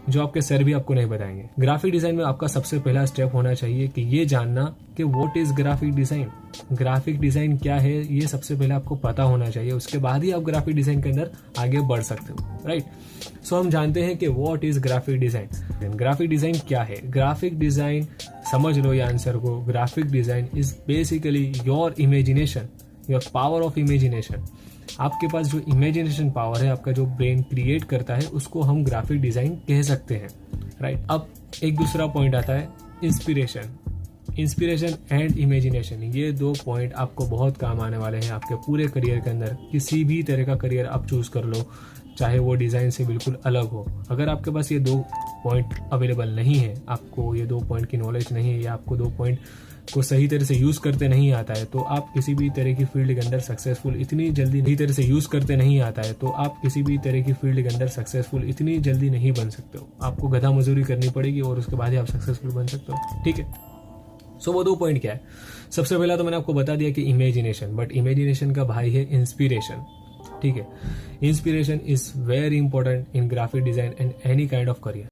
जो आपके सर भी आपको नहीं बताएंगे। ग्राफिक डिजाइन में आपका सबसे पहला स्टेप होना चाहिए कि ये जानना कि what is graphic design. Graphic design क्या है ये सबसे पहले आपको पता होना चाहिए, उसके बाद ही आप ग्राफिक डिजाइन के अंदर आगे बढ़ सकते हो, राइट। सो हम जानते हैं कि what is graphic design. Graphic design क्या है? ग्राफिक डिजाइन, समझ लो ये आंसर को, graphic design is basically your imagination, your power of imagination. आपके पास जो इमेजिनेशन पावर है, आपका जो ब्रेन क्रिएट करता है, उसको हम ग्राफिक डिजाइन कह सकते हैं, राइट। अब एक दूसरा पॉइंट आता है इंस्पिरेशन। इंस्पिरेशन एंड इमेजिनेशन, ये दो पॉइंट आपको बहुत काम आने वाले हैं आपके पूरे करियर के अंदर। किसी भी तरह का करियर आप चूज कर लो, चाहे वो डिजाइन से बिल्कुल अलग हो, अगर आपके पास ये दो पॉइंट अवेलेबल नहीं है, आपको ये दो पॉइंट की नॉलेज नहीं है, या आपको दो पॉइंट को सही तरह से यूज करते नहीं आता है, तो आप किसी भी तरह की फील्ड के अंदर सक्सेसफुल इतनी जल्दी नहीं तरह से यूज करते नहीं आता है, तो आप किसी भी तरह की फील्ड के अंदर सक्सेसफुल इतनी जल्दी नहीं बन सकते हो। आपको गधा मजदूरी करनी पड़ेगी और उसके बाद ही आप सक्सेसफुल बन सकते हो, ठीक है। सो वो दो पॉइंट क्या है? सबसे पहला तो मैंने आपको बता दिया कि इमेजिनेशन, बट इमेजिनेशन का भाई है इंस्पिरेशन, ठीक है। Inspiration is very important in graphic design and any kind of career.